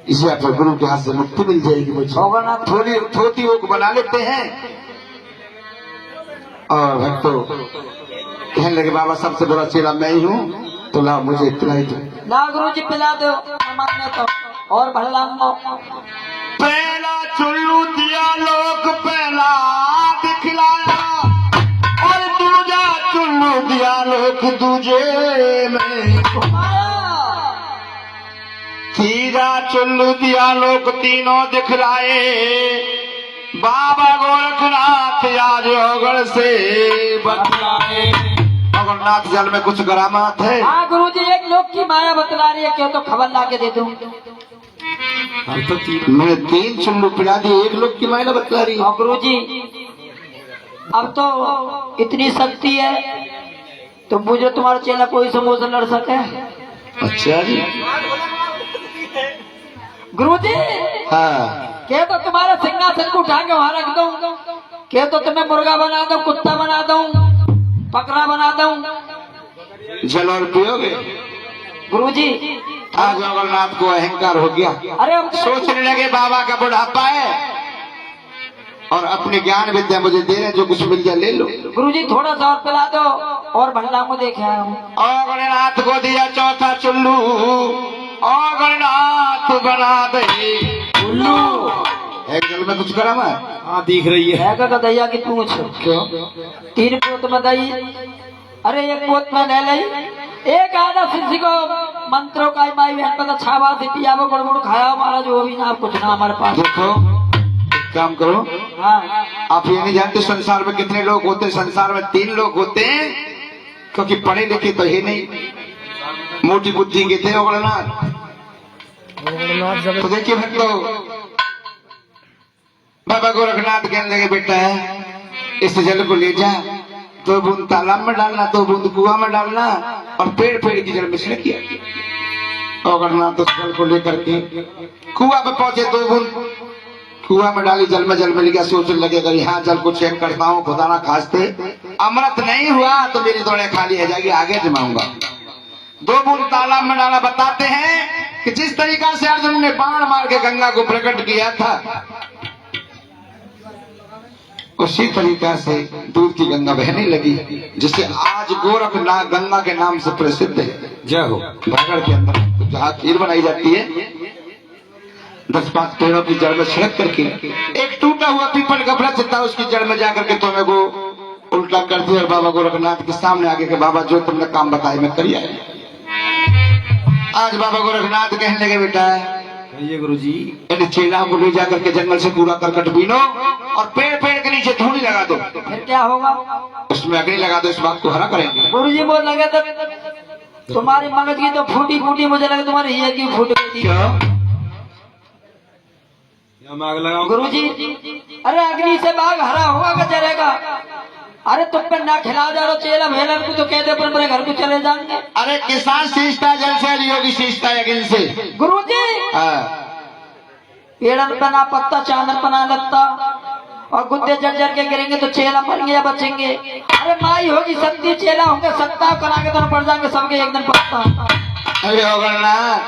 इसे आप गुरु के हाथ से मुक्ति मिल जाएगी मुझे। थोड़ी थोड़ी वो बना लेते हैं और भक्तों कहने लगे बाबा सबसे बड़ा चेला मैं ही हूँ, तो ला मुझे पिलाई दो ना गुरु जी पिला दो मान्य तो और भला पहला चुल्लू दिया लोग पहला दिखलाया और दूजा चुल्लू दिया लोग दूजे में, तीजा चुल्लू दिया लोग तीनों दिखलाए। बाबा गोरखनाथ आज ओगड़ से बतलाए। गोरखनाथ जल में कुछ करामात है। हाँ गुरु जी एक लोग की माया बतला रही है, क्यों तो खबर ला के दे दूं। मैंने 3 चुल्लू पिला दी, एक लोग की माया बतला रही है। गुरु जी अब तो इतनी शक्ति है तो मुझे तुम्हारा चेला कोई समोसा लड़ सके। अच्छा जी गुरु जी हाँ क्या तो तुम्हारे सिंहासन को उठा के वहां रख दूं, क्या तो तुम्हें मुर्गा बना दूं, कुत्ता बना दूं, बकरा बना दूं। जल और पियोगे? गुरु जी आज जगन्नाथ को अहंकार हो गया। अरे हम सोचने लगे बाबा का बुढ़ापा है और अपने ज्ञान विद्या मुझे दे रहे, जो कुछ मिल जाए ले लो। गुरु जी थोड़ा सा और पिला दो और भंडा को देखे और गणनाथ को दिया चौथा चुल्लू और गणनाथ बना दे उल्लू। एक जल में कुछ करा मैं हाँ दिख रही है दैया की पूछ क्यों 3 पोत में दही, अरे 1 पोत में ले ली, एक आधा शिष्य को मंत्रों का माई बहन पता छावा से पिया वो गुड़ खाया महाराज, वो भी ना कुछ ना हमारे पास। देखो एक काम करो, हाँ आप ये नहीं जानते संसार में कितने लोग होते हैं? संसार में 3 लोग होते हैं, क्योंकि पढ़े लिखे तो है नहीं, मोटी बुद्धि के थे गोरखनाथ। तो देखिए भक्तों बाबा गोरखनाथ कहने लगे बेटा है इस जल को ले जा, 2 बूंद तालाब में डालना, 2 बूंद कुआं में डालना और पेड़ पेड़ की जल में छिड़किया। गोरखनाथ उस जल को लेकर के कुआं पे पहुंचे, 2 बूंद कुआं में डाली, जल में गया। सोचने लगे अगर यहाँ जल को चेक करता हूँ खुदा ना खास्ते अमृत नहीं हुआ तो मेरी दौड़े खाली हो जाएगी, आगे जमाऊंगा। 2 बूंद तालाब में डाला। बताते हैं कि जिस तरीका से अर्जुन ने बाण मार के गंगा को प्रकट किया था उसी तरीका से दूध की गंगा बहने लगी, जिसे आज गोरखनाथ गंगा के नाम से प्रसिद्ध है। जय हो। भागड़ के अंदर जहाँ खीर बनाई जाती है 10-5 पेड़ों की जड़ में छिड़क करके एक टूटा हुआ पीपल का वृक्ष था, उसकी जड़ में जाकर के तुम्हें वो उल्टा कर दिया और बाबा गोरखनाथ के सामने आगे के बाबा जो तुमने काम बताए मैं करिए। आज बाबा गोरखनाथ कहने लगे बेटा ये गुरु जी इन चेलाओं को ले जाकर के जंगल से पूरा करकट बीनो और पेड़ पेड़ के नीचे धूनी लगा दो, फिर क्या होगा? उसमें अग्नि लगा दो, इस बात को हरा करेंगे। गुरु जी बोल लगे तो तुम्हारी मगज की तो फूटी फूटी, मुझे लगे तुम्हारी ये की फूट गई थी। आग लगाओ गुरु जी अरे अग्नि से बाघ हरा होगा क्या जरेगा? अरे तुम पे ना खिला जा रहे चेला भेलन को तो कहते पर मेरे घर को चले जाएंगे। अरे किसान सींचता जल से, योगी सींचता अग्नि से। गुरु जी पेड़न पे ना पत्ता चांदन पे ना लगता और गुद्दे जर्जर के गिरेंगे तो चेला मरेंगे या बचेंगे? अरे माई होगी सत्ती, चेला होंगे सत्ता, करांगे तो पड़ जाएंगे सबके एक दिन पत्ता। अरे गोरखनाथ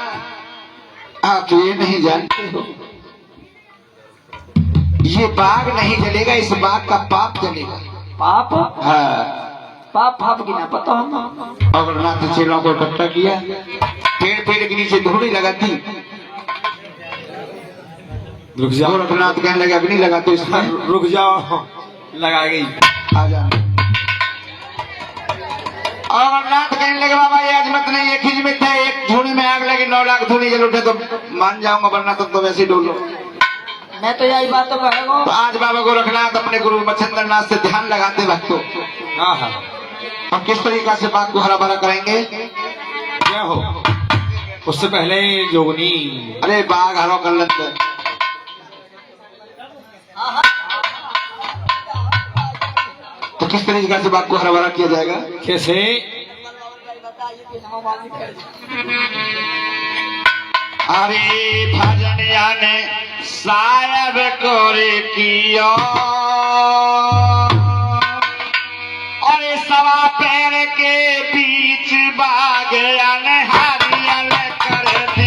आप ये नहीं जानते हो, ये बाघ नहीं जलेगा, इस बाघ का पाप जलेगा। पाप? हाँ पाप की ना पता हम। गोरखनाथ चेलों को इकट्ठा किया, पेड़ पेड़ के नीचे धूड़ी लगाती। रुक जाओ। गोरखनाथ कहने लगे अग्नि लगा तो इसमें। रुक जाओ लगा गई। आ जा। गोरखनाथ कहने लगे बाबा ये अजमत नहीं, एक हिजमत है, एक धूनी में आग लगी 9 लाख धूनी जल उठे तो मान जाऊंगा, वरना तो वैसे ही डोलो। मैं तो यही बात तो कहेगा। तो आज बाबा गोरखनाथ अपने गुरु मच्छिंद्रनाथ से ध्यान लगाते भक्तों हम किस तरीका से बात को हरा भरा करेंगे। क्या हो उससे पहले जोगनी अरे बाघ हरो कर लेते तो किस तरीके से बात को हरा भरा किया जाएगा? कैसे? अरे भजन याने साहेब कोरे कियो अरे सवा पैर के बीच बाग हरियल कर दे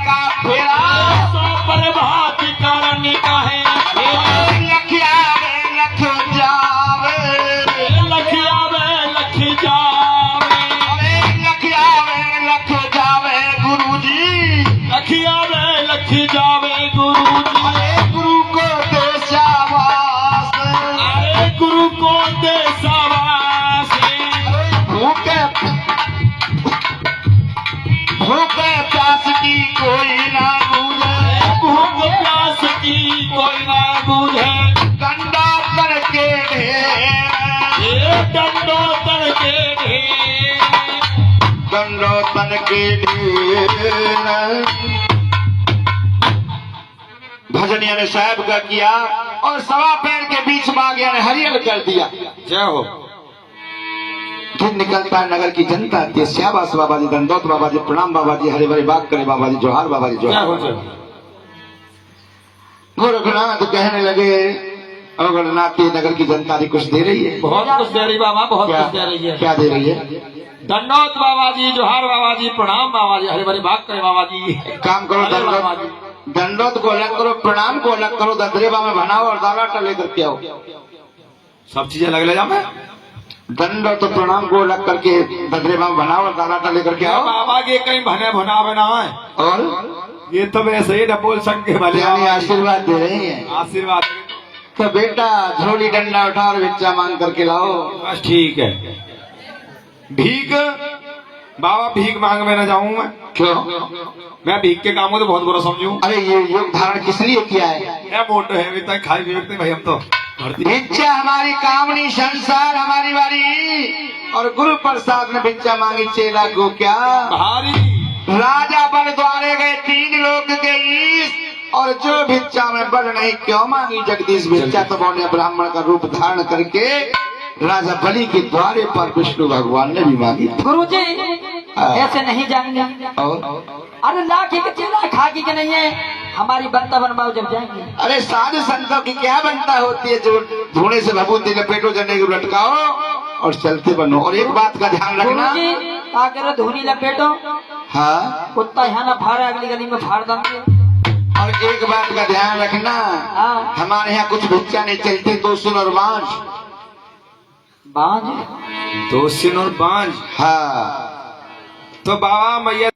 का फेरा सो पर भाती कारण का है लखिया रे लख जावे लखिया वे लख जावे अरे लखिया रे लख जावे गुरुजी लखिया वे लख जावे गुरु जी अरे गुरु को दे शाबाश अरे गुरु को दे शाबाश भूखे भूखे प्यास की कोई ना बुझे भूख प्यास की कोई ना बूझे कंडा करके ढेर ये डंडो तर के ढेर कंडो तन के ढेर भजनिया ने साहब का किया और सवा पैर के बीच बागिया ने हरियल कर दिया। जय हो फिर निकलता है नगर की जनता आती है, श्याबास बाबा जी, दंडोत बाबा जी, प्रणाम बाबा जी, हरे भरे बाग करे बाबा जी, जोहार बाबा जी, जय जोहार। हो जय हो। गोरखनाथ कहने लगे गोरखनाथ नगर की जनता भी कुछ दे रही है। बहुत कुछ दे रही बाबा, बहुत क्या कुछ दे रही है। क्या दे रही है? दंडोत बाबा जी, जोहार बाबा जी, प्रणाम बाबा जी, हरे भरे भाग करे बाबा जी। काम करो, अरे बाबा जी। दंडोत को अलग करो, प्रणाम को अलग करो, ददरेबा में बनाओ और दालाटा लेकर के आओ। सब चीजें अलग ले जाओ मैं दंडोत तो प्रणाम को अलग करके ददरेबा में बनाओ और दालाटा लेकर के क्या आओ। बाबा के कहीं भने भुना बना है और ये तो वैसे ही न बोल सकते भले यानी आशीर्वाद दे रही है। आशीर्वाद तो बेटा झोली डंडा उठा और भिक्षा मांग करके लाओ। बस ठीक है। भीख बाबा भीख मांग में न जाऊं क्यों? मैं भीख के काम को तो बहुत बुरा समझू। अरे ये योग धारण किस लिए किया है? क्या मोटो है अभी तक खाई पीते भाई हम तो भर्ती भिक्षा हमारी कामनी, संसार हमारी बारी, और गुरु प्रसाद ने भिक्षा मांगी चेला को क्या? भारी राजा बल द्वारे गए 3 लोग के ईश, और जो भिक्षा में बल नहीं क्यों मांगी जगदीश भिक्षा? तो बोले ब्राह्मण का रूप धारण करके राजा बलि के द्वारे पर विष्णु भगवान ने भी मांगी। गुरुजी ऐसे नहीं जाएंगे। और अरे लाखी के चेला खाकी के नहीं है, हमारी बनता बनवाओ जब जाएंगे। अरे साधु संतों की क्या बनता होती है? जो धुने से भभूति लपेटो, जने को लटकाओ और चलते बनो। और एक बात का ध्यान रखना, गुरुजी क्या करो, धुनी लपेटो, हाँ, कुत्ता यहाँ ना फाड़े, अगली गली में फाड़ देंगे। और एक बात का ध्यान रखना, हाँ। हमारे यहाँ कुछ भिक्षा नहीं चलती, 2 सुन और बांझ। दो सिन और बांझ। हाँ, तो बाबा मैया